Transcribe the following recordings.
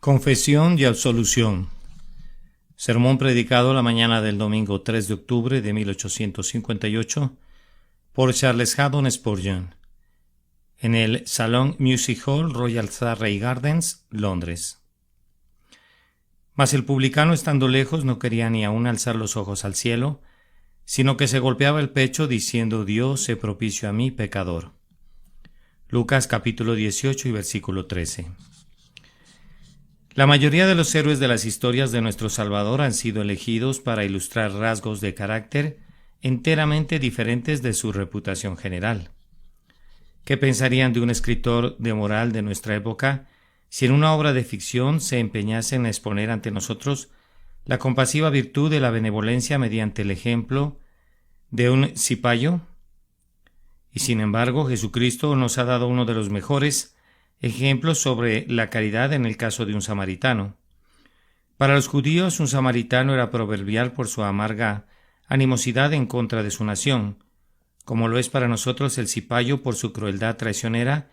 Confesión y absolución. Sermón predicado la mañana del domingo 3 de octubre de 1858 por Charles Haddon Spurgeon en el Salon Music Hall, Royal Surrey Gardens, Londres. Mas el publicano, estando lejos, no quería ni aun alzar los ojos al cielo, sino que se golpeaba el pecho diciendo: Dios, sé propicio a mí, pecador. Lucas capítulo 18 y versículo 13. La mayoría de los héroes de las historias de nuestro Salvador han sido elegidos para ilustrar rasgos de carácter enteramente diferentes de su reputación general. ¿Qué pensarían de un escritor de moral de nuestra época si en una obra de ficción se empeñase en exponer ante nosotros la compasiva virtud de la benevolencia mediante el ejemplo de un cipayo? Y sin embargo, Jesucristo nos ha dado uno de los mejores ejemplos sobre la caridad en el caso de un samaritano. Para los judíos, un samaritano era proverbial por su amarga animosidad en contra de su nación, como lo es para nosotros el cipayo por su crueldad traicionera,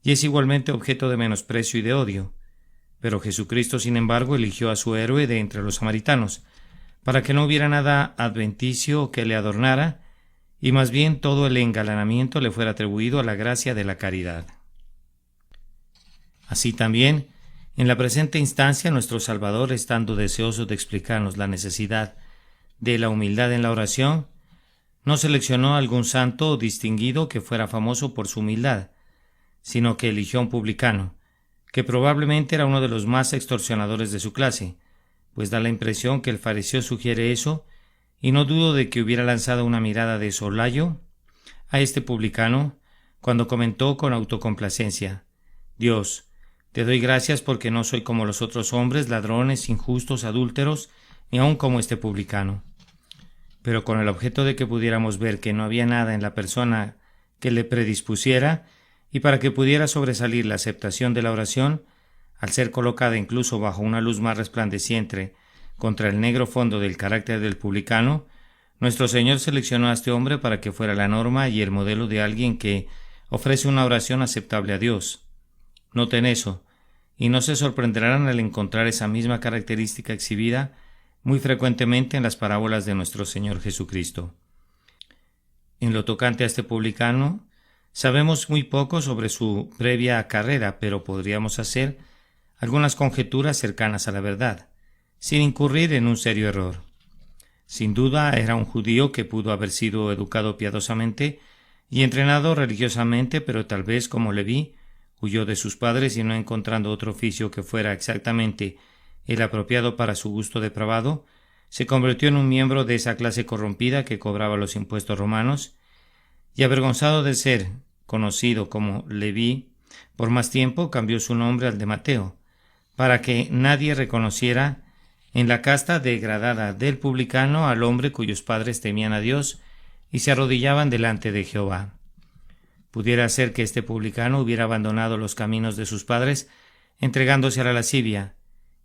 y es igualmente objeto de menosprecio y de odio. Pero Jesucristo, sin embargo, eligió a su héroe de entre los samaritanos, para que no hubiera nada adventicio que le adornara, y más bien todo el engalanamiento le fuera atribuido a la gracia de la caridad. Así también, en la presente instancia, nuestro Salvador, estando deseoso de explicarnos la necesidad de la humildad en la oración, no seleccionó a algún santo distinguido que fuera famoso por su humildad, sino que eligió a un publicano, que probablemente era uno de los más extorsionadores de su clase, pues da la impresión que el fariseo sugiere eso, y no dudo de que hubiera lanzado una mirada de soslayo a este publicano cuando comentó con autocomplacencia: Dios, te doy gracias porque no soy como los otros hombres, ladrones, injustos, adúlteros, ni aun como este publicano. Pero con el objeto de que pudiéramos ver que no había nada en la persona que le predispusiera, y para que pudiera sobresalir la aceptación de la oración, al ser colocada incluso bajo una luz más resplandeciente contra el negro fondo del carácter del publicano, nuestro Señor seleccionó a este hombre para que fuera la norma y el modelo de alguien que ofrece una oración aceptable a Dios. Noten eso, y no se sorprenderán al encontrar esa misma característica exhibida muy frecuentemente en las parábolas de nuestro Señor Jesucristo. En lo tocante a este publicano, sabemos muy poco sobre su previa carrera, pero podríamos hacer algunas conjeturas cercanas a la verdad, sin incurrir en un serio error. Sin duda era un judío que pudo haber sido educado piadosamente y entrenado religiosamente, pero tal vez, como Leví, huyó de sus padres y, no encontrando otro oficio que fuera exactamente el apropiado para su gusto depravado, se convirtió en un miembro de esa clase corrompida que cobraba los impuestos romanos, y avergonzado de ser conocido como Leví por más tiempo, cambió su nombre al de Mateo, para que nadie reconociera en la casta degradada del publicano al hombre cuyos padres temían a Dios y se arrodillaban delante de Jehová. Pudiera ser que este publicano hubiera abandonado los caminos de sus padres, entregándose a la lascivia,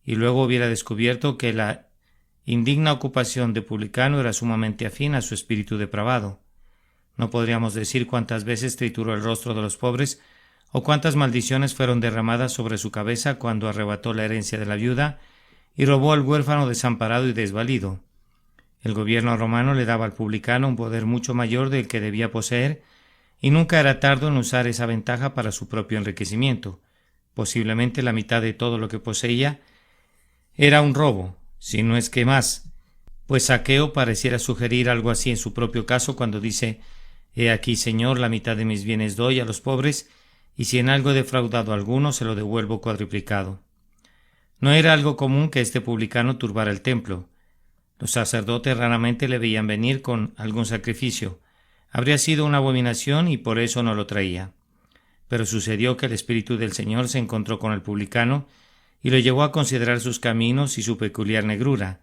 y luego hubiera descubierto que la indigna ocupación de publicano era sumamente afín a su espíritu depravado. No podríamos decir cuántas veces trituró el rostro de los pobres, o cuántas maldiciones fueron derramadas sobre su cabeza cuando arrebató la herencia de la viuda y robó al huérfano desamparado y desvalido. El gobierno romano le daba al publicano un poder mucho mayor del que debía poseer, y nunca era tardo en usar esa ventaja para su propio enriquecimiento. Posiblemente la mitad de todo lo que poseía era un robo, si no es que más, pues Zaqueo pareciera sugerir algo así en su propio caso cuando dice: He aquí, Señor, la mitad de mis bienes doy a los pobres, y si en algo he defraudado a alguno, se lo devuelvo cuadruplicado. No era algo común que este publicano turbara el templo. Los sacerdotes raramente le veían venir con algún sacrificio. Habría sido una abominación y por eso no lo traía. Pero sucedió que el Espíritu del Señor se encontró con el publicano y lo llevó a considerar sus caminos y su peculiar negrura.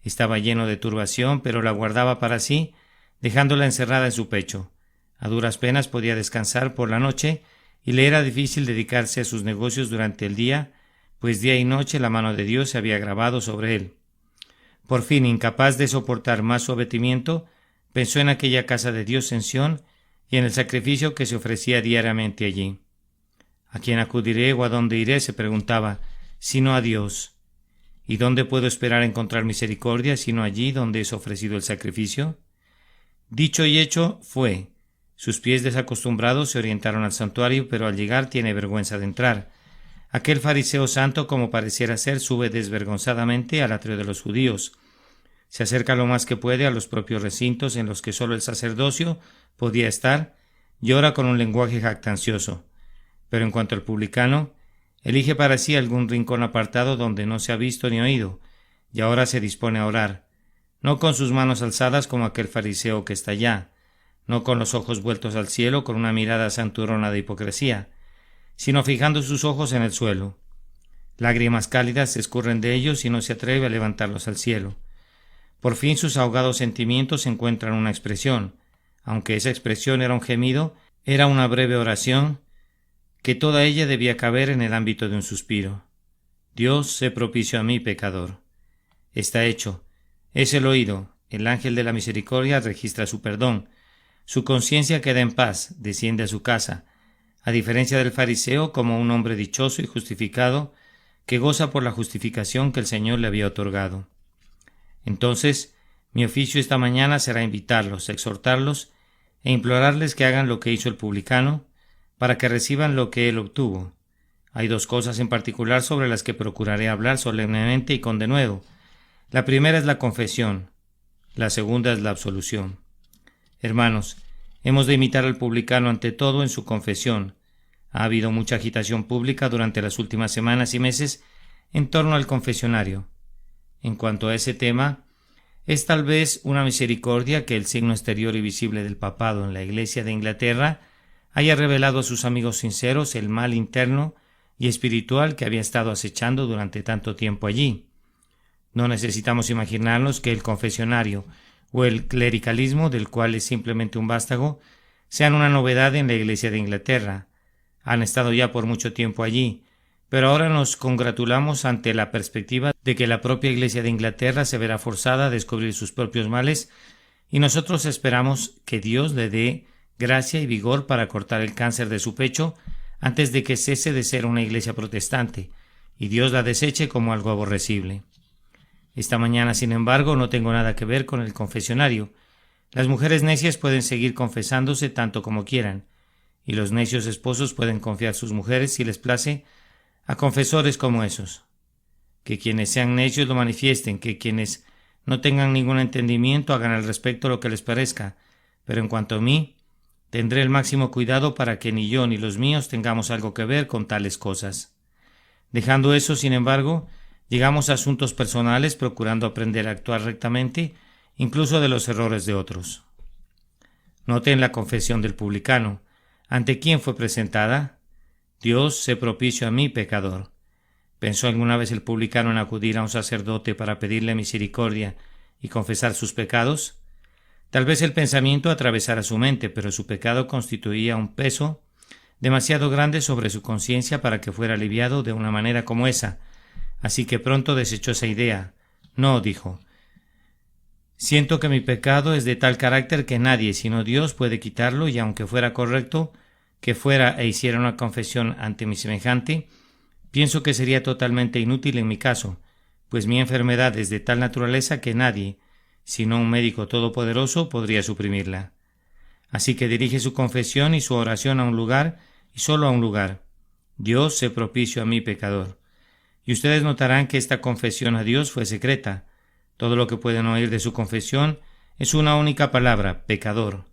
Estaba lleno de turbación, pero la guardaba para sí, dejándola encerrada en su pecho. A duras penas podía descansar por la noche y le era difícil dedicarse a sus negocios durante el día, pues día y noche la mano de Dios se había gravado sobre él. Por fin, incapaz de soportar más su abatimiento, pensó en aquella casa de Dios en Sión y en el sacrificio que se ofrecía diariamente allí. ¿A quién acudiré o a dónde iré?, se preguntaba, sino a Dios. ¿Y dónde puedo esperar encontrar misericordia, sino allí donde es ofrecido el sacrificio? Dicho y hecho fue. Sus pies desacostumbrados se orientaron al santuario, pero al llegar tiene vergüenza de entrar. Aquel fariseo santo, como pareciera ser, sube desvergonzadamente al atrio de los judíos. Se acerca lo más que puede a los propios recintos en los que sólo el sacerdocio podía estar, y ora con un lenguaje jactancioso. Pero en cuanto al publicano, elige para sí algún rincón apartado donde no se ha visto ni oído, y ahora se dispone a orar, no con sus manos alzadas como aquel fariseo que está allá, no con los ojos vueltos al cielo con una mirada santurrona de hipocresía, sino fijando sus ojos en el suelo. Lágrimas cálidas se escurren de ellos y no se atreve a levantarlos al cielo. Por fin sus ahogados sentimientos encuentran una expresión. Aunque esa expresión era un gemido, era una breve oración que toda ella debía caber en el ámbito de un suspiro. Dios, sé propicio a mí, pecador. Está hecho. Es el oído. El ángel de la misericordia registra su perdón. Su conciencia queda en paz, desciende a su casa, a diferencia del fariseo, como un hombre dichoso y justificado, que goza por la justificación que el Señor le había otorgado. Entonces, mi oficio esta mañana será invitarlos, exhortarlos e implorarles que hagan lo que hizo el publicano, para que reciban lo que él obtuvo. Hay dos cosas en particular sobre las que procuraré hablar solemnemente y con denuedo. La primera es la confesión, la segunda es la absolución. Hermanos, hemos de imitar al publicano ante todo en su confesión. Ha habido mucha agitación pública durante las últimas semanas y meses en torno al confesionario. En cuanto a ese tema, es tal vez una misericordia que el signo exterior y visible del papado en la Iglesia de Inglaterra haya revelado a sus amigos sinceros el mal interno y espiritual que había estado acechando durante tanto tiempo allí. No necesitamos imaginarnos que el confesionario o el clericalismo, del cual es simplemente un vástago, sean una novedad en la Iglesia de Inglaterra. Han estado ya por mucho tiempo allí, pero ahora nos congratulamos ante la perspectiva de que la propia Iglesia de Inglaterra se verá forzada a descubrir sus propios males, y nosotros esperamos que Dios le dé gracia y vigor para cortar el cáncer de su pecho antes de que cese de ser una iglesia protestante, y Dios la deseche como algo aborrecible. Esta mañana, sin embargo, no tengo nada que ver con el confesionario. Las mujeres necias pueden seguir confesándose tanto como quieran, y los necios esposos pueden confiar sus mujeres, si les place, a confesores como esos. Que quienes sean necios lo manifiesten, que quienes no tengan ningún entendimiento hagan al respecto lo que les parezca, pero en cuanto a mí, tendré el máximo cuidado para que ni yo ni los míos tengamos algo que ver con tales cosas. Dejando eso, sin embargo, llegamos a asuntos personales procurando aprender a actuar rectamente, incluso de los errores de otros. Noten la confesión del publicano. ¿Ante quién fue presentada? Dios, sé propicio a mí, pecador. ¿Pensó alguna vez el publicano en acudir a un sacerdote para pedirle misericordia y confesar sus pecados? Tal vez el pensamiento atravesara su mente, pero su pecado constituía un peso demasiado grande sobre su conciencia para que fuera aliviado de una manera como esa, así que pronto desechó esa idea. No, dijo, siento que mi pecado es de tal carácter que nadie sino Dios puede quitarlo, y aunque fuera correcto que fuera e hiciera una confesión ante mi semejante, pienso que sería totalmente inútil en mi caso, pues mi enfermedad es de tal naturaleza que nadie, sino un médico todopoderoso, podría suprimirla. Así que dirige su confesión y su oración a un lugar, y solo a un lugar. Dios, sé propicio a mí, pecador. Y ustedes notarán que esta confesión a Dios fue secreta. Todo lo que pueden oír de su confesión es una única palabra, pecador.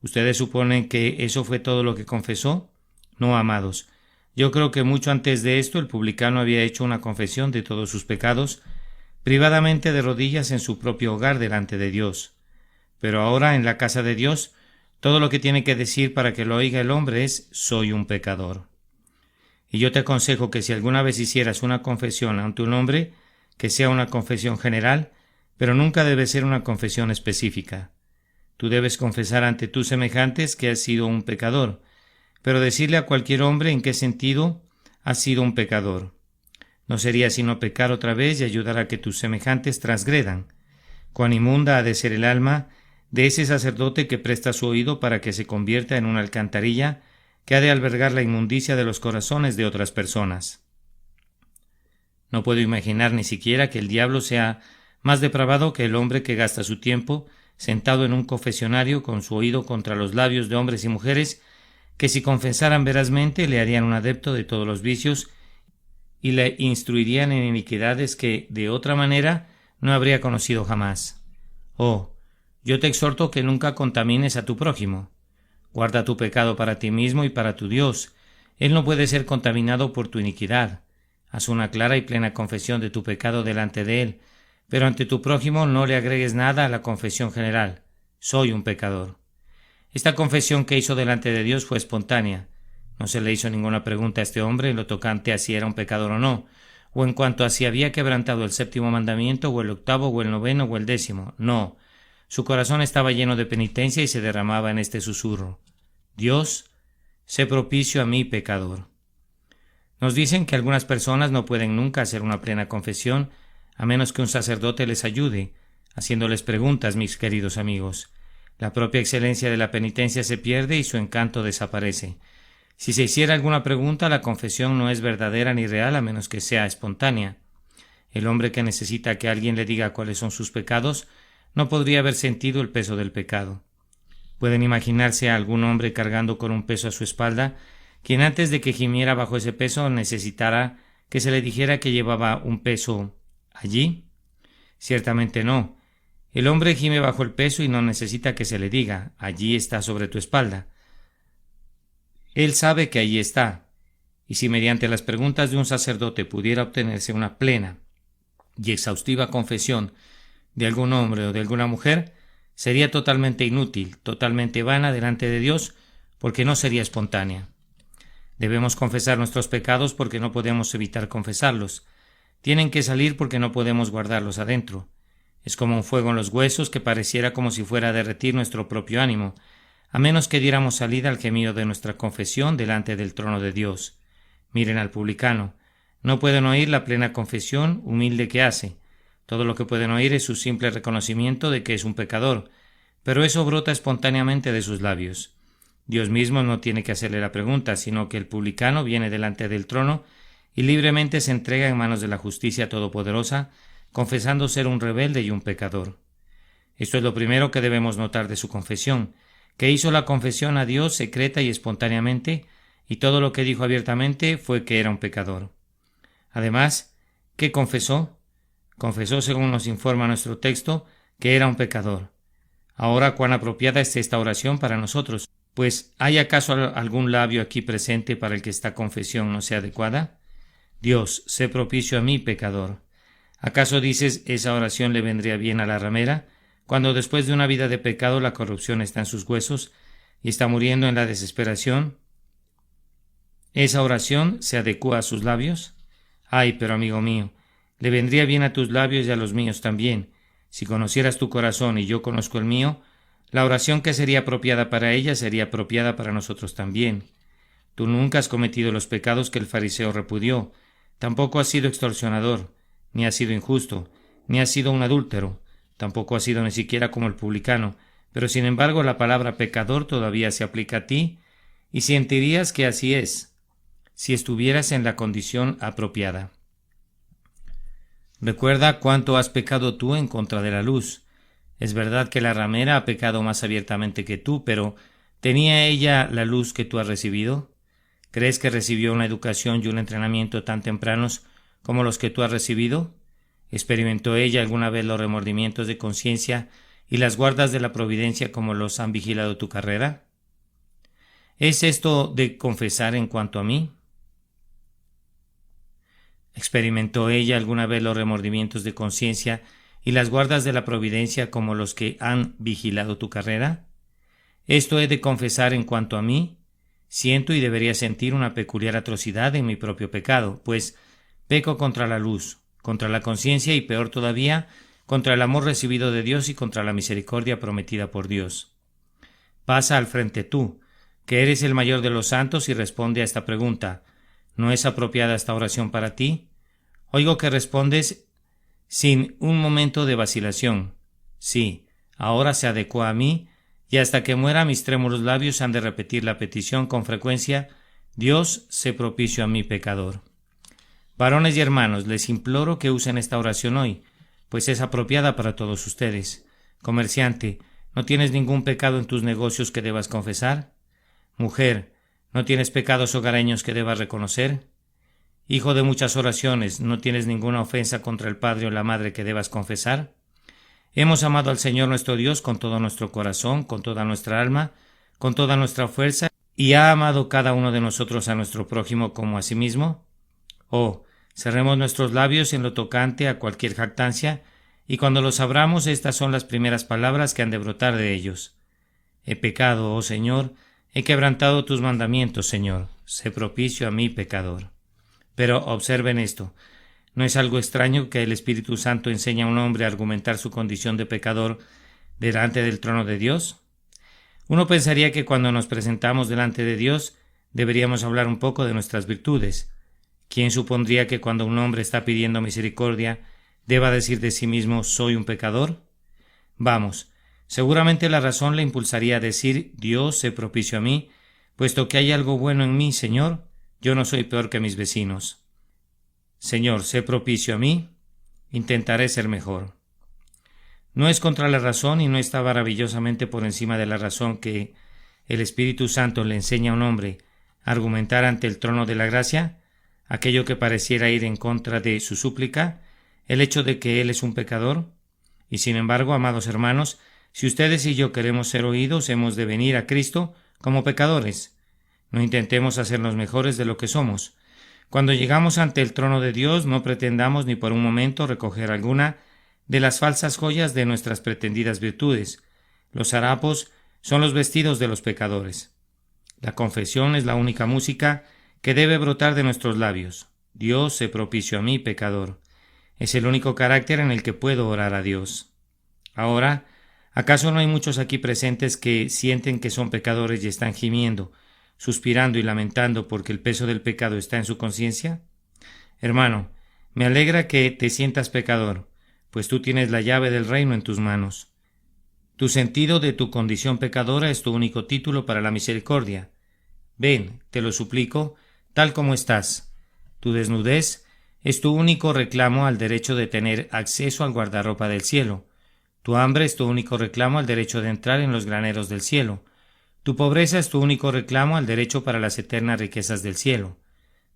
¿Ustedes suponen que eso fue todo lo que confesó? No, amados. Yo creo que mucho antes de esto el publicano había hecho una confesión de todos sus pecados, privadamente de rodillas en su propio hogar delante de Dios. Pero ahora, en la casa de Dios, todo lo que tiene que decir para que lo oiga el hombre es «soy un pecador». Y yo te aconsejo que si alguna vez hicieras una confesión ante un hombre, que sea una confesión general, pero nunca debe ser una confesión específica. Tú debes confesar ante tus semejantes que has sido un pecador, pero decirle a cualquier hombre en qué sentido has sido un pecador. No sería sino pecar otra vez y ayudar a que tus semejantes transgredan. Cuán inmunda ha de ser el alma de ese sacerdote que presta su oído para que se convierta en una alcantarilla que ha de albergar la inmundicia de los corazones de otras personas. No puedo imaginar ni siquiera que el diablo sea más depravado que el hombre que gasta su tiempo sentado en un confesionario con su oído contra los labios de hombres y mujeres que, si confesaran verazmente, le harían un adepto de todos los vicios y le instruirían en iniquidades que, de otra manera, no habría conocido jamás. Oh, yo te exhorto que nunca contamines a tu prójimo. Guarda tu pecado para ti mismo y para tu Dios. Él no puede ser contaminado por tu iniquidad. Haz una clara y plena confesión de tu pecado delante de Él, pero ante tu prójimo no le agregues nada a la confesión general. Soy un pecador. Esta confesión que hizo delante de Dios fue espontánea. No se le hizo ninguna pregunta a este hombre en lo tocante a si era un pecador o no, o en cuanto a si había quebrantado el 7º mandamiento, o el 8º, o el 9º, o el 10º. No. Su corazón estaba lleno de penitencia y se derramaba en este susurro: Dios, sé propicio a mí, pecador. Nos dicen que algunas personas no pueden nunca hacer una plena confesión a menos que un sacerdote les ayude, haciéndoles preguntas, mis queridos amigos. La propia excelencia de la penitencia se pierde y su encanto desaparece. Si se hiciera alguna pregunta, la confesión no es verdadera ni real a menos que sea espontánea. El hombre que necesita que alguien le diga cuáles son sus pecados no podría haber sentido el peso del pecado. Pueden imaginarse a algún hombre cargando con un peso a su espalda, quien antes de que gimiera bajo ese peso necesitara que se le dijera que llevaba un peso allí. Ciertamente no. El hombre gime bajo el peso y no necesita que se le diga: allí está sobre tu espalda. Él sabe que allí está, y si mediante las preguntas de un sacerdote pudiera obtenerse una plena y exhaustiva confesión de algún hombre o de alguna mujer, sería totalmente inútil, totalmente vana delante de Dios, porque no sería espontánea. Debemos confesar nuestros pecados porque no podemos evitar confesarlos. Tienen que salir porque no podemos guardarlos adentro. Es como un fuego en los huesos que pareciera como si fuera a derretir nuestro propio ánimo, a menos que diéramos salida al gemido de nuestra confesión delante del trono de Dios. Miren al publicano. No pueden oír la plena confesión humilde que hace. Todo lo que pueden oír es su simple reconocimiento de que es un pecador, pero eso brota espontáneamente de sus labios. Dios mismo no tiene que hacerle la pregunta, sino que el publicano viene delante del trono y libremente se entrega en manos de la justicia todopoderosa, confesando ser un rebelde y un pecador. Esto es lo primero que debemos notar de su confesión, que hizo la confesión a Dios secreta y espontáneamente, y todo lo que dijo abiertamente fue que era un pecador. Además, ¿qué confesó? Confesó, según nos informa nuestro texto, que era un pecador. Ahora, cuán apropiada es esta oración para nosotros, pues ¿hay acaso algún labio aquí presente para el que esta confesión no sea adecuada? Dios, sé propicio a mí, pecador. ¿Acaso dices esa oración le vendría bien a la ramera, cuando después de una vida de pecado la corrupción está en sus huesos y está muriendo en la desesperación? ¿Esa oración se adecua a sus labios? Ay, pero amigo mío, le vendría bien a tus labios y a los míos también. Si conocieras tu corazón y yo conozco el mío, la oración que sería apropiada para ella sería apropiada para nosotros también. Tú nunca has cometido los pecados que el fariseo repudió, tampoco has sido extorsionador, ni has sido injusto, ni has sido un adúltero, tampoco has sido ni siquiera como el publicano, pero sin embargo la palabra pecador todavía se aplica a ti, y sentirías que así es, si estuvieras en la condición apropiada. Recuerda cuánto has pecado tú en contra de la luz. Es verdad que la ramera ha pecado más abiertamente que tú, pero ¿tenía ella la luz que tú has recibido? ¿Crees que recibió una educación y un entrenamiento tan tempranos como los que tú has recibido? ¿Experimentó ella alguna vez los remordimientos de conciencia y las guardas de la providencia como los han vigilado tu carrera? ¿Es esto de confesar en cuanto a mí? ¿Experimentó ella alguna vez los remordimientos de conciencia y las guardas de la providencia como los que han vigilado tu carrera? ¿Esto he de confesar en cuanto a mí? Siento y debería sentir una peculiar atrocidad en mi propio pecado, pues peco contra la luz, contra la conciencia y, peor todavía, contra el amor recibido de Dios y contra la misericordia prometida por Dios. Pasa al frente tú, que eres el mayor de los santos, y responde a esta pregunta: ¿no es apropiada esta oración para ti? Oigo que respondes sin un momento de vacilación: sí, ahora se adecua a mí, y hasta que muera mis trémulos labios han de repetir la petición con frecuencia: Dios, sé propicio a mí, pecador. Varones y hermanos, les imploro que usen esta oración hoy, pues es apropiada para todos ustedes. Comerciante, ¿no tienes ningún pecado en tus negocios que debas confesar? Mujer, ¿no tienes pecados hogareños que debas reconocer? Hijo de muchas oraciones, ¿no tienes ninguna ofensa contra el padre o la madre que debas confesar? Hemos amado al Señor nuestro Dios con todo nuestro corazón, con toda nuestra alma, con toda nuestra fuerza, y ha amado cada uno de nosotros a nuestro prójimo como a sí mismo. Oh, cerremos nuestros labios en lo tocante a cualquier jactancia, y cuando los abramos estas son las primeras palabras que han de brotar de ellos. He pecado, oh Señor, he quebrantado tus mandamientos, Señor, sé propicio a mí, pecador. Pero observen esto, ¿no es algo extraño que el Espíritu Santo enseñe a un hombre a argumentar su condición de pecador delante del trono de Dios? Uno pensaría que cuando nos presentamos delante de Dios deberíamos hablar un poco de nuestras virtudes. ¿Quién supondría que cuando un hombre está pidiendo misericordia deba decir de sí mismo «soy un pecador»? Vamos, seguramente la razón le impulsaría a decir «Dios, sé propicio a mí, puesto que hay algo bueno en mí, Señor, yo no soy peor que mis vecinos. Señor, sé propicio a mí, intentaré ser mejor». No es contra la razón y no está maravillosamente por encima de la razón que el Espíritu Santo le enseña a un hombre a argumentar ante el trono de la gracia aquello que pareciera ir en contra de su súplica, el hecho de que él es un pecador. Y sin embargo, amados hermanos, si ustedes y yo queremos ser oídos, hemos de venir a Cristo como pecadores. No intentemos hacernos mejores de lo que somos. Cuando llegamos ante el trono de Dios, no pretendamos ni por un momento recoger alguna de las falsas joyas de nuestras pretendidas virtudes. Los harapos son los vestidos de los pecadores. La confesión es la única música que debe brotar de nuestros labios. Dios, sé propicio a mí, pecador. Es el único carácter en el que puedo orar a Dios. Ahora, ¿acaso no hay muchos aquí presentes que sienten que son pecadores y están gimiendo, suspirando y lamentando porque el peso del pecado está en su conciencia? Hermano, me alegra que te sientas pecador, pues tú tienes la llave del reino en tus manos. Tu sentido de tu condición pecadora es tu único título para la misericordia. Ven, te lo suplico, tal como estás. Tu desnudez es tu único reclamo al derecho de tener acceso al guardarropa del cielo. Tu hambre es tu único reclamo al derecho de entrar en los graneros del cielo. Tu pobreza es tu único reclamo al derecho para las eternas riquezas del cielo.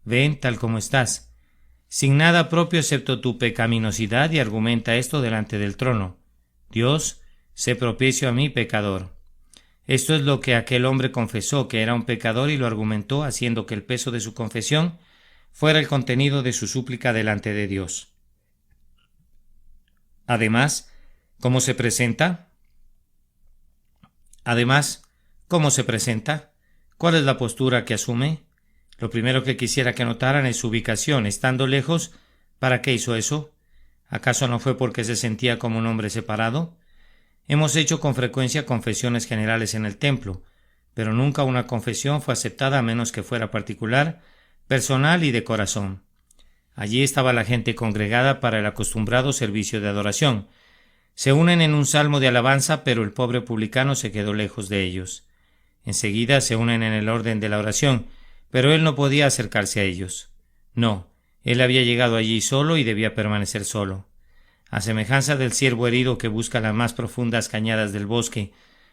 Ven, tal como estás, sin nada propio excepto tu pecaminosidad, y argumenta esto delante del trono. Dios, sé propicio a mí, pecador. Esto es lo que aquel hombre confesó, que era un pecador, y lo argumentó haciendo que el peso de su confesión fuera el contenido de su súplica delante de Dios. Además, ¿cómo se presenta? ¿Cuál es la postura que asume? Lo primero que quisiera que notaran es su ubicación. Estando lejos, ¿para qué hizo eso? ¿Acaso no fue porque se sentía como un hombre separado? Hemos hecho con frecuencia confesiones generales en el templo, pero nunca una confesión fue aceptada a menos que fuera particular, personal y de corazón. Allí estaba la gente congregada para el acostumbrado servicio de adoración. Se unen en un salmo de alabanza, pero el pobre publicano se quedó lejos de ellos. Enseguida se unen en el orden de la oración, pero él no podía acercarse a ellos. No, él había llegado allí solo y debía permanecer solo. A semejanza del ciervo herido que busca las más profundas cañadas del bosque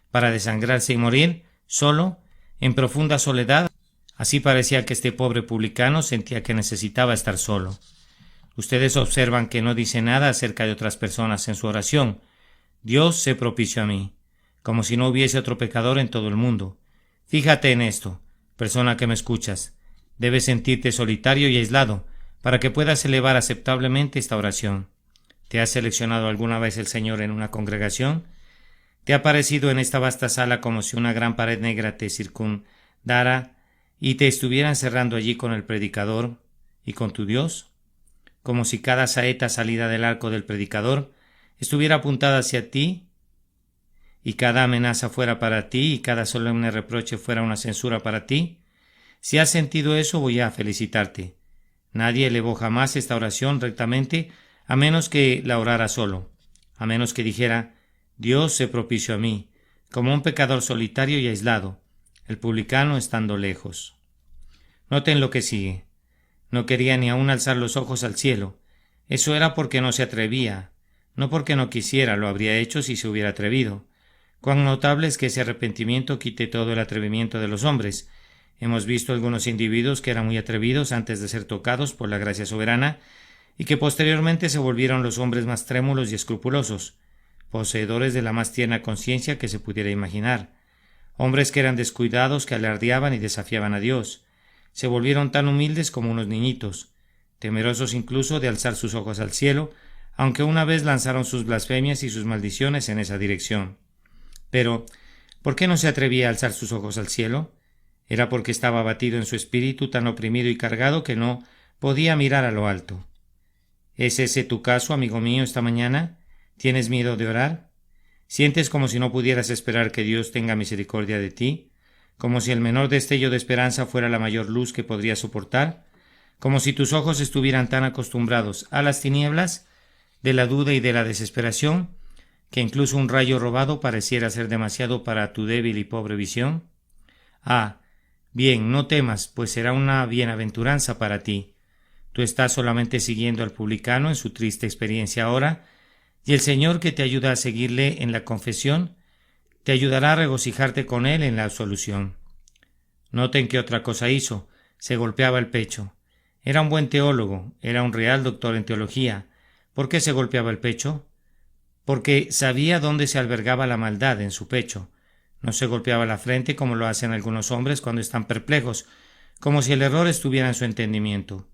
para desangrarse y morir, solo, en profunda soledad, así parecía que este pobre publicano sentía que necesitaba estar solo. Ustedes observan que no dice nada acerca de otras personas en su oración. Dios, sé propicio a mí, como si no hubiese otro pecador en todo el mundo. Fíjate en esto, persona que me escuchas. Debes sentirte solitario y aislado para que puedas elevar aceptablemente esta oración. ¿Te ha seleccionado alguna vez el Señor en una congregación? ¿Te ha parecido en esta vasta sala como si una gran pared negra te circundara y te estuviera encerrando allí con el predicador y con tu Dios? Como si cada saeta salida del arco del predicador estuviera apuntada hacia ti, y cada amenaza fuera para ti, y cada solemne reproche fuera una censura para ti. Si has sentido eso, voy a felicitarte. Nadie elevó jamás esta oración rectamente, a menos que la orara solo, a menos que dijera, Dios, sé propicio a mí, como un pecador solitario y aislado, el publicano estando lejos. Noten lo que sigue. No quería ni aun alzar los ojos al cielo. Eso era porque no se atrevía, no porque no quisiera, lo habría hecho si se hubiera atrevido. Cuán notable es que ese arrepentimiento quite todo el atrevimiento de los hombres. Hemos visto algunos individuos que eran muy atrevidos antes de ser tocados por la gracia soberana y que posteriormente se volvieron los hombres más trémulos y escrupulosos, poseedores de la más tierna conciencia que se pudiera imaginar. Hombres que eran descuidados, que alardeaban y desafiaban a Dios. Se volvieron tan humildes como unos niñitos, temerosos incluso de alzar sus ojos al cielo, aunque una vez lanzaron sus blasfemias y sus maldiciones en esa dirección. Pero, ¿por qué no se atrevía a alzar sus ojos al cielo? Era porque estaba abatido en su espíritu, tan oprimido y cargado que no podía mirar a lo alto. ¿Es ese tu caso, amigo mío, esta mañana? ¿Tienes miedo de orar? ¿Sientes como si no pudieras esperar que Dios tenga misericordia de ti? ¿Como si el menor destello de esperanza fuera la mayor luz que podrías soportar? ¿Como si tus ojos estuvieran tan acostumbrados a las tinieblas de la duda y de la desesperación, que incluso un rayo robado pareciera ser demasiado para tu débil y pobre visión? Ah, bien, no temas, pues será una bienaventuranza para ti. Tú estás solamente siguiendo al publicano en su triste experiencia ahora, y el Señor, que te ayuda a seguirle en la confesión, te ayudará a regocijarte con él en la absolución. Noten qué otra cosa hizo. Se golpeaba el pecho. Era un buen teólogo, era un real doctor en teología. ¿Por qué se golpeaba el pecho? Porque sabía dónde se albergaba la maldad, en su pecho. No se golpeaba la frente como lo hacen algunos hombres cuando están perplejos, como si el error estuviera en su entendimiento.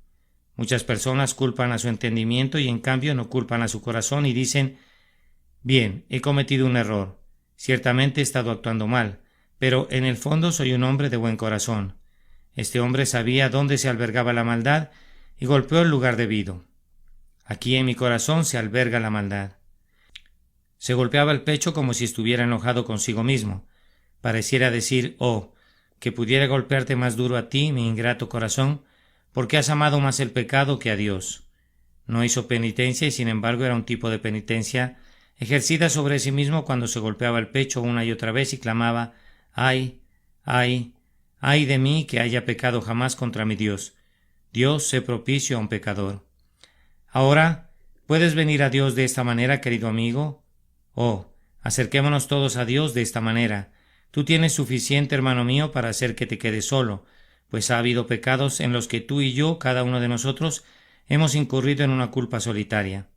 Muchas personas culpan a su entendimiento y en cambio no culpan a su corazón y dicen: bien, he cometido un error, ciertamente he estado actuando mal, pero en el fondo soy un hombre de buen corazón. Este hombre sabía dónde se albergaba la maldad y golpeó el lugar debido. Aquí en mi corazón se alberga la maldad. Se golpeaba el pecho como si estuviera enojado consigo mismo. Pareciera decir: oh, que pudiera golpearte más duro a ti, mi ingrato corazón, porque has amado más el pecado que a Dios. No hizo penitencia y sin embargo era un tipo de penitencia ejercida sobre sí mismo cuando se golpeaba el pecho una y otra vez y clamaba: ¡ay, ay, ay de mí, que haya pecado jamás contra mi Dios! Dios, sé propicio a un pecador. Ahora, ¿puedes venir a Dios de esta manera, querido amigo? Oh, acerquémonos todos a Dios de esta manera. Tú tienes suficiente, hermano mío, para hacer que te quedes solo, pues ha habido pecados en los que tú y yo, cada uno de nosotros, hemos incurrido en una culpa solitaria.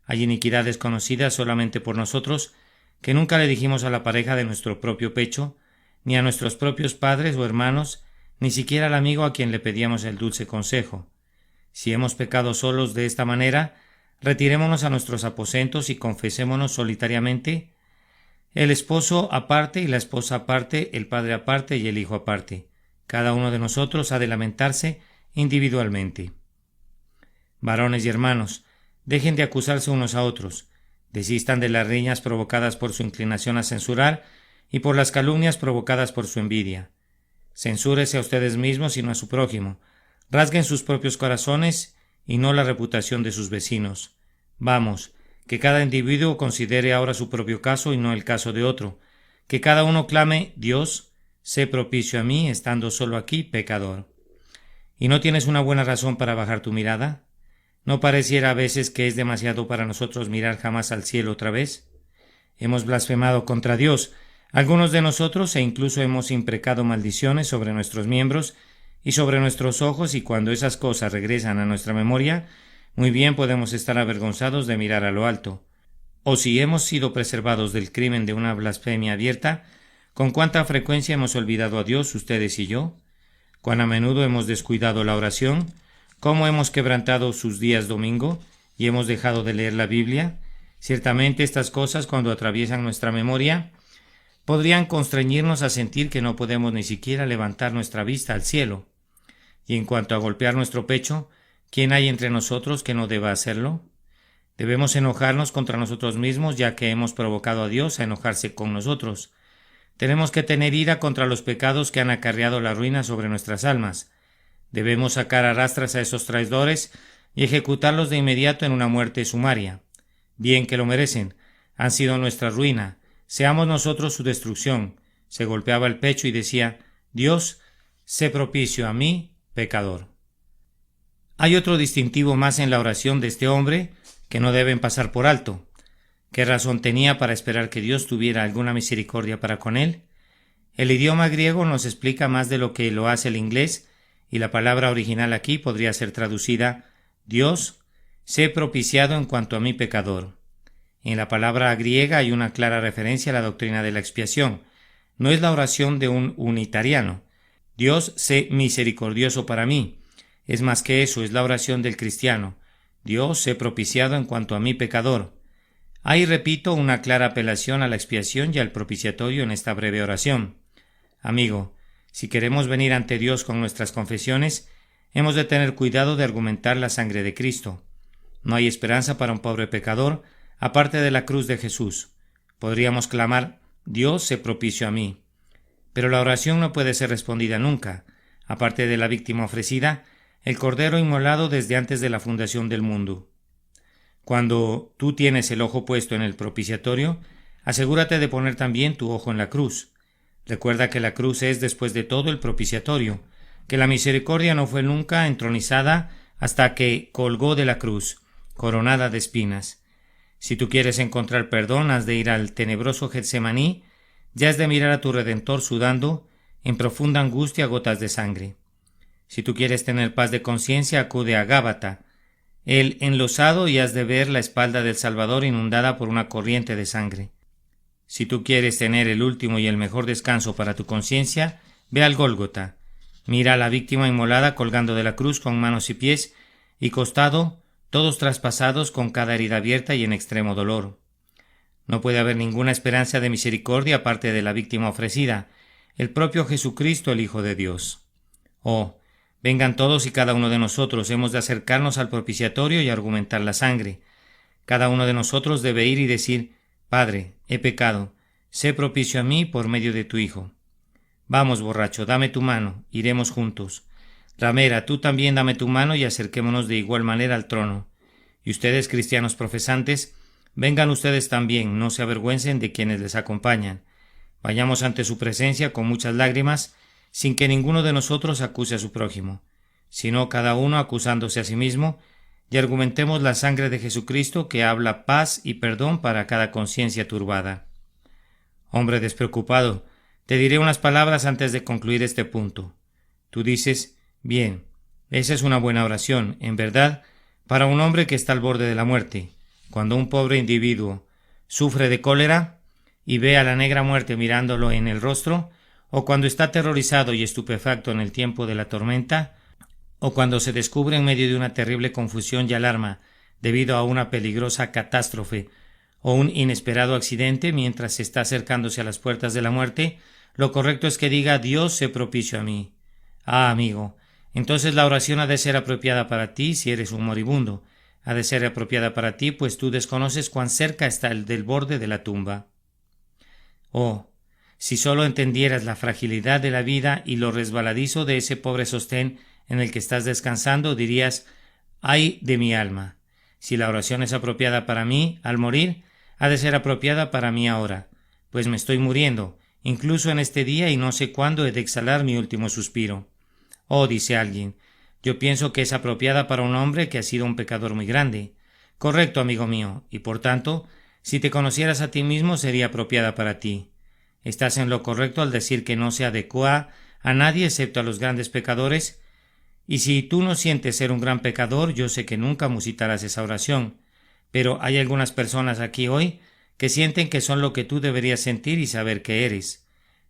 Hay iniquidades conocidas solamente por nosotros, que nunca le dijimos a la pareja de nuestro propio pecho, ni a nuestros propios padres o hermanos, ni siquiera al amigo a quien le pedíamos el dulce consejo. Si hemos pecado solos de esta manera, retirémonos a nuestros aposentos y confesémonos solitariamente, el esposo aparte y la esposa aparte, el padre aparte y el hijo aparte. Cada uno de nosotros ha de lamentarse individualmente. Varones y hermanos, dejen de acusarse unos a otros, desistan de las riñas provocadas por su inclinación a censurar y por las calumnias provocadas por su envidia. Censúrese a ustedes mismos y no a su prójimo. Rasguen sus propios corazones y no la reputación de sus vecinos. Vamos, que cada individuo considere ahora su propio caso y no el caso de otro. Que cada uno clame: Dios, sé propicio a mí, estando solo aquí, pecador. ¿Y no tienes una buena razón para bajar tu mirada? ¿No pareciera a veces que es demasiado para nosotros mirar jamás al cielo otra vez? Hemos blasfemado contra Dios, algunos de nosotros, e incluso hemos imprecado maldiciones sobre nuestros miembros y sobre nuestros ojos, y cuando esas cosas regresan a nuestra memoria, muy bien podemos estar avergonzados de mirar a lo alto. O si hemos sido preservados del crimen de una blasfemia abierta, ¿con cuánta frecuencia hemos olvidado a Dios, ustedes y yo? ¿Cuán a menudo hemos descuidado la oración? ¿Cómo hemos quebrantado sus días domingo y hemos dejado de leer la Biblia? Ciertamente estas cosas, cuando atraviesan nuestra memoria, podrían constreñirnos a sentir que no podemos ni siquiera levantar nuestra vista al cielo. Y en cuanto a golpear nuestro pecho, ¿quién hay entre nosotros que no deba hacerlo? Debemos enojarnos contra nosotros mismos, ya que hemos provocado a Dios a enojarse con nosotros. Tenemos que tener ira contra los pecados que han acarreado la ruina sobre nuestras almas. Debemos sacar a rastras a esos traidores y ejecutarlos de inmediato en una muerte sumaria. Bien que lo merecen, han sido nuestra ruina, seamos nosotros su destrucción. Se golpeaba el pecho y decía: Dios, sé propicio a mí, pecador. Hay otro distintivo más en la oración de este hombre que no deben pasar por alto. ¿Qué razón tenía para esperar que Dios tuviera alguna misericordia para con él? El idioma griego nos explica más de lo que lo hace el inglés, y la palabra original aquí podría ser traducida: Dios, sé propiciado en cuanto a mi pecador. En la palabra griega hay una clara referencia a la doctrina de la expiación. No es la oración de un unitariano. Dios, sé misericordioso para mí. Es más que eso, es la oración del cristiano. Dios, sé propiciado en cuanto a mi pecador. Hay, repito, una clara apelación a la expiación y al propiciatorio en esta breve oración. Amigo, si queremos venir ante Dios con nuestras confesiones, hemos de tener cuidado de argumentar la sangre de Cristo. No hay esperanza para un pobre pecador aparte de la cruz de Jesús. Podríamos clamar: Dios, sé propicio a mí. Pero la oración no puede ser respondida nunca. Aparte de la víctima ofrecida, el Cordero inmolado desde antes de la fundación del mundo. Cuando tú tienes el ojo puesto en el propiciatorio, asegúrate de poner también tu ojo en la cruz. Recuerda que la cruz es, después de todo, el propiciatorio, que la misericordia no fue nunca entronizada hasta que colgó de la cruz, coronada de espinas. Si tú quieres encontrar perdón, has de ir al tenebroso Getsemaní, ya has de mirar a tu Redentor sudando, en profunda angustia, gotas de sangre. Si tú quieres tener paz de conciencia, acude a Gábata, el enlosado, y has de ver la espalda del Salvador inundada por una corriente de sangre. Si tú quieres tener el último y el mejor descanso para tu conciencia, ve al Gólgota. Mira a la víctima inmolada colgando de la cruz con manos y pies y costado, todos traspasados, con cada herida abierta y en extremo dolor. No puede haber ninguna esperanza de misericordia aparte de la víctima ofrecida, el propio Jesucristo, el Hijo de Dios. Oh, vengan todos y cada uno de nosotros, hemos de acercarnos al propiciatorio y argumentar la sangre. Cada uno de nosotros debe ir y decir: Padre, he pecado, sé propicio a mí por medio de tu Hijo. Vamos, borracho, dame tu mano, iremos juntos. Ramera, tú también dame tu mano y acerquémonos de igual manera al trono. Y ustedes, cristianos profesantes, vengan ustedes también, no se avergüencen de quienes les acompañan. Vayamos ante su presencia con muchas lágrimas, sin que ninguno de nosotros acuse a su prójimo, sino cada uno acusándose a sí mismo, y argumentemos la sangre de Jesucristo, que habla paz y perdón para cada conciencia turbada. Hombre despreocupado, te diré unas palabras antes de concluir este punto. Tú dices: bien, esa es una buena oración, en verdad, para un hombre que está al borde de la muerte. Cuando un pobre individuo sufre de cólera y ve a la negra muerte mirándolo en el rostro, o cuando está aterrorizado y estupefacto en el tiempo de la tormenta, o cuando se descubre en medio de una terrible confusión y alarma debido a una peligrosa catástrofe o un inesperado accidente mientras se está acercándose a las puertas de la muerte, lo correcto es que diga: Dios, sé propicio a mí. Ah, amigo, entonces la oración ha de ser apropiada para ti si eres un moribundo. Ha de ser apropiada para ti, pues tú desconoces cuán cerca está el del borde de la tumba. Oh, si solo entendieras la fragilidad de la vida y lo resbaladizo de ese pobre sostén en el que estás descansando, dirías: ¡ay de mi alma! Si la oración es apropiada para mí al morir, ha de ser apropiada para mí ahora, pues me estoy muriendo, incluso en este día, y no sé cuándo he de exhalar mi último suspiro. Oh, dice alguien, yo pienso que es apropiada para un hombre que ha sido un pecador muy grande. Correcto, amigo mío, y por tanto, si te conocieras a ti mismo, sería apropiada para ti. Estás en lo correcto al decir que no se adecua a nadie excepto a los grandes pecadores, y si tú no sientes ser un gran pecador, yo sé que nunca musitarás esa oración, pero hay algunas personas aquí hoy que sienten que son lo que tú deberías sentir y saber que eres.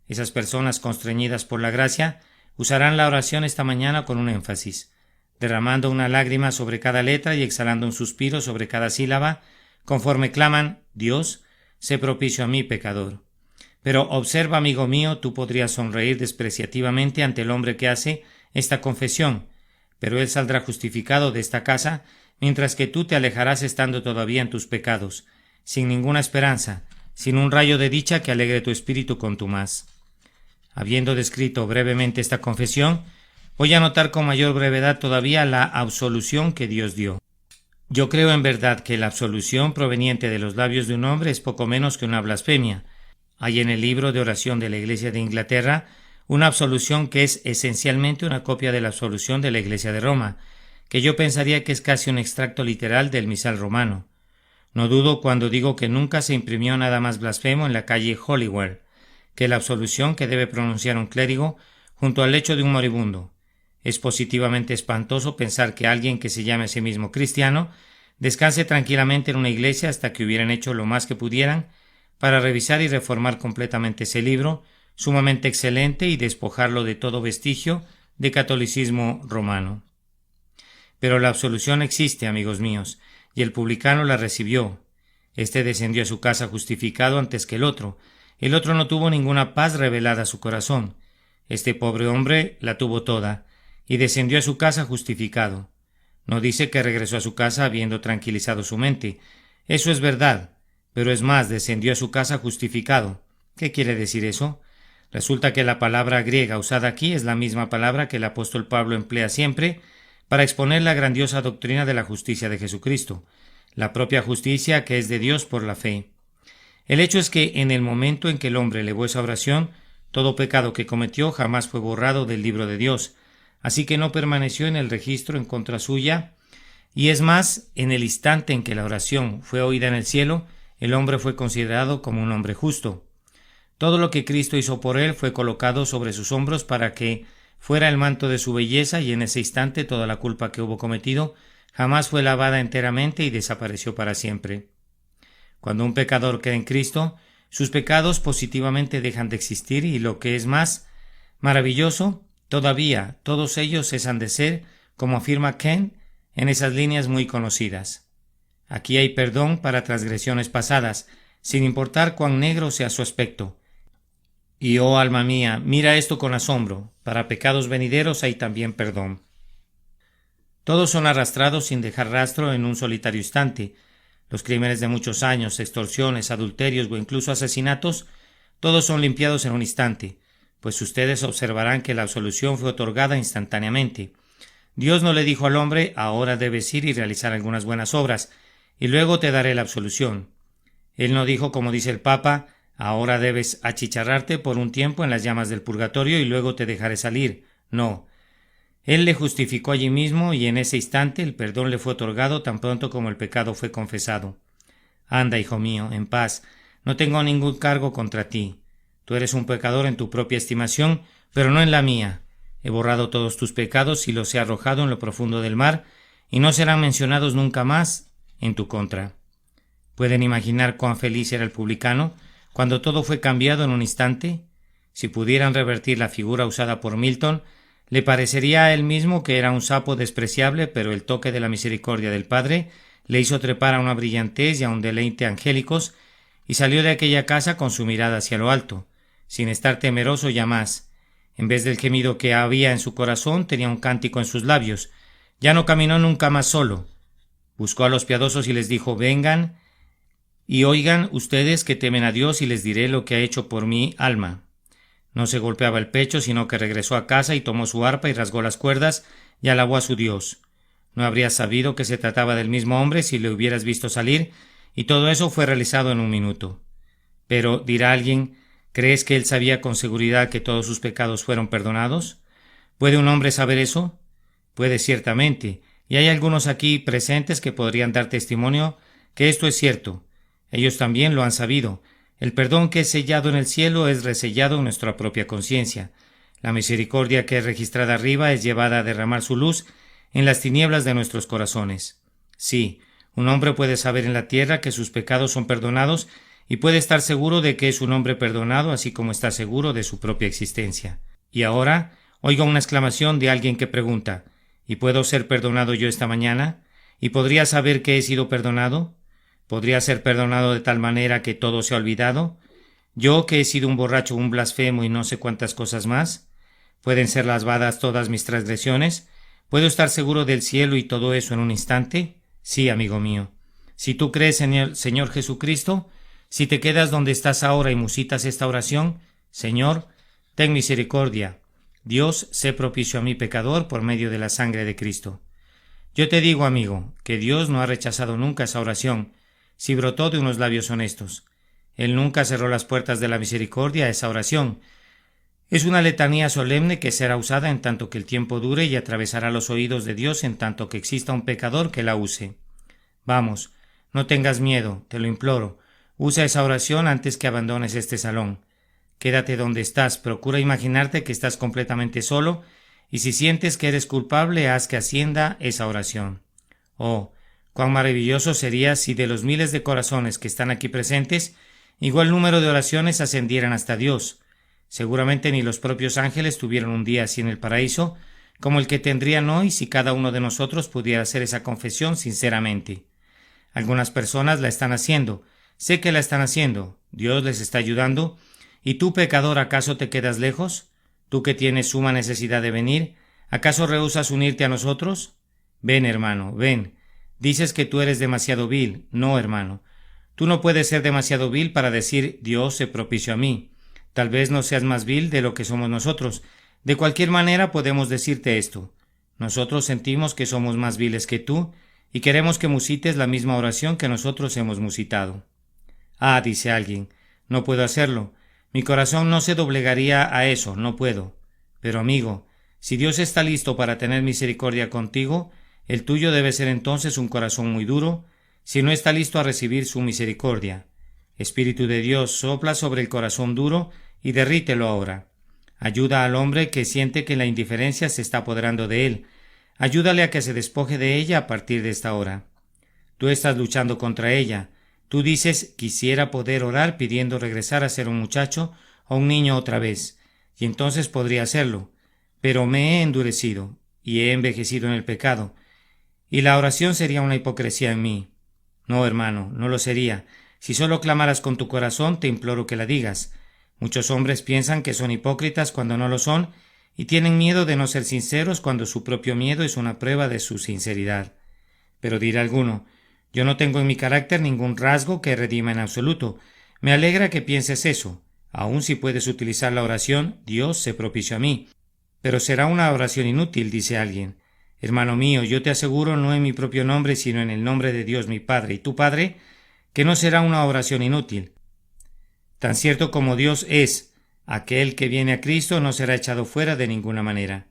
Esas personas, constreñidas por la gracia, usarán la oración esta mañana con un énfasis, derramando una lágrima sobre cada letra y exhalando un suspiro sobre cada sílaba, conforme claman: Dios, sé propicio a mí, pecador. Pero observa, amigo mío, tú podrías sonreír despreciativamente ante el hombre que hace esta confesión, pero él saldrá justificado de esta casa, mientras que tú te alejarás estando todavía en tus pecados, sin ninguna esperanza, sin un rayo de dicha que alegre tu espíritu contumaz. Habiendo descrito brevemente esta confesión, voy a notar con mayor brevedad todavía la absolución que Dios dio. Yo creo en verdad que la absolución proveniente de los labios de un hombre es poco menos que una blasfemia. Hay en el libro de oración de la Iglesia de Inglaterra una absolución que es esencialmente una copia de la absolución de la Iglesia de Roma, que yo pensaría que es casi un extracto literal del misal romano. No dudo cuando digo que nunca se imprimió nada más blasfemo en la calle Holywell que la absolución que debe pronunciar un clérigo junto al lecho de un moribundo. Es positivamente espantoso pensar que alguien que se llame a sí mismo cristiano descanse tranquilamente en una iglesia hasta que hubieran hecho lo más que pudieran para revisar y reformar completamente ese libro, sumamente excelente, y despojarlo de todo vestigio de catolicismo romano. Pero la absolución existe, amigos míos, y el publicano la recibió. Este descendió a su casa justificado antes que el otro. El otro no tuvo ninguna paz revelada a su corazón. Este pobre hombre la tuvo toda, y descendió a su casa justificado. No dice que regresó a su casa habiendo tranquilizado su mente. Eso es verdad, pero es más, descendió a su casa justificado. ¿Qué quiere decir eso? Resulta que la palabra griega usada aquí es la misma palabra que el apóstol Pablo emplea siempre para exponer la grandiosa doctrina de la justicia de Jesucristo, la propia justicia que es de Dios por la fe. El hecho es que en el momento en que el hombre elevó esa oración, todo pecado que cometió jamás fue borrado del libro de Dios, así que no permaneció en el registro en contra suya, y es más, en el instante en que la oración fue oída en el cielo, el hombre fue considerado como un hombre justo. Todo lo que Cristo hizo por él fue colocado sobre sus hombros para que fuera el manto de su belleza, y en ese instante toda la culpa que hubo cometido jamás fue lavada enteramente y desapareció para siempre. Cuando un pecador queda en Cristo, sus pecados positivamente dejan de existir, y lo que es más maravilloso, todavía todos ellos cesan de ser, como afirma Ken en esas líneas muy conocidas. Aquí hay perdón para transgresiones pasadas, sin importar cuán negro sea su aspecto. Y oh alma mía, mira esto con asombro, para pecados venideros hay también perdón. Todos son arrastrados sin dejar rastro en un solitario instante. Los crímenes de muchos años, extorsiones, adulterios o incluso asesinatos, todos son limpiados en un instante, pues ustedes observarán que la absolución fue otorgada instantáneamente. Dios no le dijo al hombre: ahora debes ir y realizar algunas buenas obras, y luego te daré la absolución. Él no dijo, como dice el Papa: ahora debes achicharrarte por un tiempo en las llamas del purgatorio y luego te dejaré salir. No. Él le justificó allí mismo, y en ese instante el perdón le fue otorgado tan pronto como el pecado fue confesado. Anda, hijo mío, en paz. No tengo ningún cargo contra ti. Tú eres un pecador en tu propia estimación, pero no en la mía. He borrado todos tus pecados y los he arrojado en lo profundo del mar, y no serán mencionados nunca más en tu contra. ¿Pueden imaginar cuán feliz era el publicano cuando todo fue cambiado en un instante? Si pudieran revertir la figura usada por Milton, le parecería a él mismo que era un sapo despreciable, pero el toque de la misericordia del Padre le hizo trepar a una brillantez y a un deleite angélicos, y salió de aquella casa con su mirada hacia lo alto, sin estar temeroso ya más. En vez del gemido que había en su corazón, tenía un cántico en sus labios. Ya no caminó nunca más solo. Buscó a los piadosos y les dijo: vengan y oigan ustedes que temen a Dios, y les diré lo que ha hecho por mi alma. No se golpeaba el pecho, sino que regresó a casa y tomó su arpa y rasgó las cuerdas y alabó a su Dios. No habrías sabido que se trataba del mismo hombre si le hubieras visto salir, y todo eso fue realizado en un minuto. Pero, dirá alguien, ¿crees que él sabía con seguridad que todos sus pecados fueron perdonados? ¿Puede un hombre saber eso? Puede, ciertamente, y hay algunos aquí presentes que podrían dar testimonio que esto es cierto. Ellos también lo han sabido. El perdón que es sellado en el cielo es resellado en nuestra propia conciencia. La misericordia que es registrada arriba es llevada a derramar su luz en las tinieblas de nuestros corazones. Sí, un hombre puede saber en la tierra que sus pecados son perdonados, y puede estar seguro de que es un hombre perdonado, así como está seguro de su propia existencia. Y ahora oiga una exclamación de alguien que pregunta: ¿y puedo ser perdonado yo esta mañana? ¿Y podría saber que he sido perdonado? ¿Podría ser perdonado de tal manera que todo se ha olvidado? ¿Yo, que he sido un borracho, un blasfemo y no sé cuántas cosas más? ¿Pueden ser lavadas todas mis transgresiones? ¿Puedo estar seguro del cielo y todo eso en un instante? Sí, amigo mío. Si tú crees en el Señor Jesucristo, si te quedas donde estás ahora y musitas esta oración: Señor, ten misericordia. Dios, sé propicio a mi pecador por medio de la sangre de Cristo. Yo te digo, amigo, que Dios no ha rechazado nunca esa oración, si brotó de unos labios honestos. Él nunca cerró las puertas de la misericordia a esa oración. Es una letanía solemne que será usada en tanto que el tiempo dure y atravesará los oídos de Dios en tanto que exista un pecador que la use. Vamos, no tengas miedo, te lo imploro. Usa esa oración antes que abandones este salón. Quédate donde estás, procura imaginarte que estás completamente solo, y si sientes que eres culpable, haz que ascienda esa oración. Oh, cuán maravilloso sería si de los miles de corazones que están aquí presentes, igual número de oraciones ascendieran hasta Dios. Seguramente ni los propios ángeles tuvieron un día así en el paraíso, como el que tendrían hoy si cada uno de nosotros pudiera hacer esa confesión sinceramente. Algunas personas la están haciendo, sé que la están haciendo, Dios les está ayudando, ¿y tú, pecador, acaso te quedas lejos? ¿Tú que tienes suma necesidad de venir, acaso rehusas unirte a nosotros? Ven, hermano, ven. Dices que tú eres demasiado vil. No, hermano. Tú no puedes ser demasiado vil para decir Dios se propició a mí. Tal vez no seas más vil de lo que somos nosotros. De cualquier manera podemos decirte esto. Nosotros sentimos que somos más viles que tú y queremos que musites la misma oración que nosotros hemos musitado. Ah, dice alguien, no puedo hacerlo. Mi corazón no se doblegaría a eso, no puedo. Pero amigo, si Dios está listo para tener misericordia contigo, el tuyo debe ser entonces un corazón muy duro, si no está listo a recibir su misericordia. Espíritu de Dios, sopla sobre el corazón duro y derrítelo ahora. Ayuda al hombre que siente que la indiferencia se está apoderando de él. Ayúdale a que se despoje de ella a partir de esta hora. Tú estás luchando contra ella. Tú dices, quisiera poder orar pidiendo regresar a ser un muchacho o un niño otra vez, y entonces podría hacerlo. Pero me he endurecido y he envejecido en el pecado, y la oración sería una hipocresía en mí. No, hermano, no lo sería. Si solo clamaras con tu corazón, te imploro que la digas. Muchos hombres piensan que son hipócritas cuando no lo son, y tienen miedo de no ser sinceros cuando su propio miedo es una prueba de su sinceridad. Pero dirá alguno, yo no tengo en mi carácter ningún rasgo que redima en absoluto. Me alegra que pienses eso. Aun si puedes utilizar la oración, Dios se propició a mí. Pero será una oración inútil, dice alguien. Hermano mío, yo te aseguro, no en mi propio nombre, sino en el nombre de Dios mi Padre y tu Padre, que no será una oración inútil. Tan cierto como Dios es, aquel que viene a Cristo no será echado fuera de ninguna manera.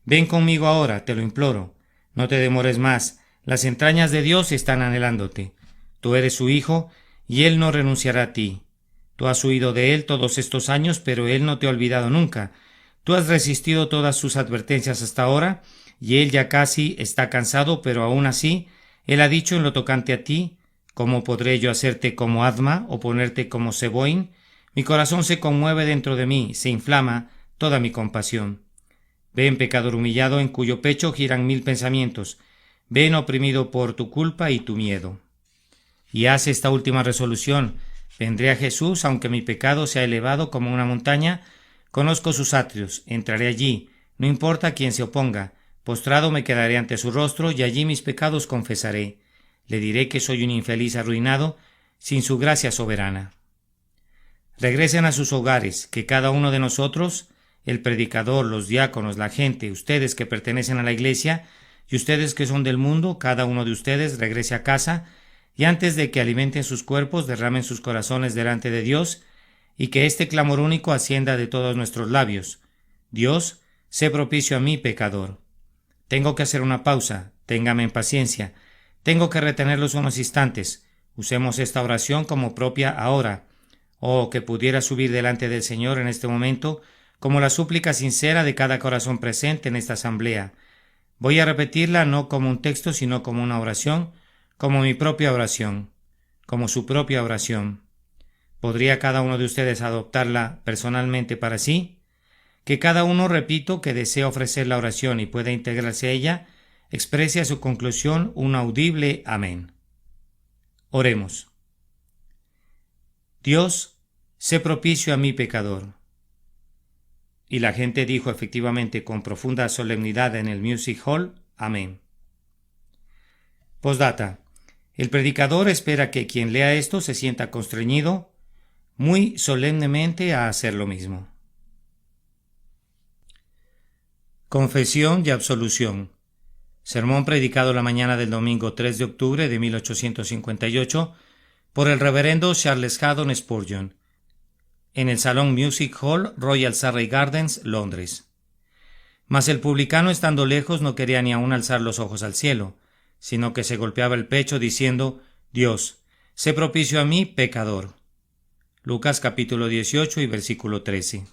Ven conmigo ahora, te lo imploro. No te demores más. Las entrañas de Dios están anhelándote. Tú eres su hijo, y Él no renunciará a ti. Tú has huido de Él todos estos años, pero Él no te ha olvidado nunca. Tú has resistido todas sus advertencias hasta ahora, y Él ya casi está cansado, pero aún así, Él ha dicho en lo tocante a ti, ¿cómo podré yo hacerte como Adma o ponerte como Seboín? Mi corazón se conmueve dentro de mí, se inflama toda mi compasión. Ven, pecador humillado, en cuyo pecho giran 1000 pensamientos. Ven, oprimido por tu culpa y tu miedo. Y haz esta última resolución. Vendré a Jesús, aunque mi pecado sea elevado como una montaña. Conozco sus atrios, entraré allí, no importa quién se oponga. Postrado me quedaré ante su rostro, y allí mis pecados confesaré. Le diré que soy un infeliz arruinado, sin su gracia soberana. Regresen a sus hogares, que cada uno de nosotros, el predicador, los diáconos, la gente, ustedes que pertenecen a la iglesia, y ustedes que son del mundo, cada uno de ustedes regrese a casa, y antes de que alimenten sus cuerpos, derramen sus corazones delante de Dios, y que este clamor único ascienda de todos nuestros labios. Dios, sé propicio a mí, pecador. Tengo que hacer una pausa, téngame en paciencia. Tengo que retenerlos unos instantes. Usemos esta oración como propia ahora. Oh, que pudiera subir delante del Señor en este momento, como la súplica sincera de cada corazón presente en esta asamblea. Voy a repetirla no como un texto, sino como una oración, como mi propia oración, como su propia oración. ¿Podría cada uno de ustedes adoptarla personalmente para sí? Que cada uno, repito, que desea ofrecer la oración y pueda integrarse a ella, exprese a su conclusión un audible amén. Oremos. Dios, sé propicio a mi pecador. Y la gente dijo efectivamente con profunda solemnidad en el Music Hall, amén. Postdata. El predicador espera que quien lea esto se sienta constreñido muy solemnemente a hacer lo mismo. Confesión y absolución. Sermón predicado la mañana del domingo 3 de octubre de 1858 por el reverendo Charles Haddon Spurgeon, en el Salón Music Hall, Royal Surrey Gardens, Londres. Mas el publicano, estando lejos, no quería ni aun alzar los ojos al cielo, sino que se golpeaba el pecho diciendo: Dios, sé propicio a mí, pecador. Lucas capítulo 18 y versículo 13.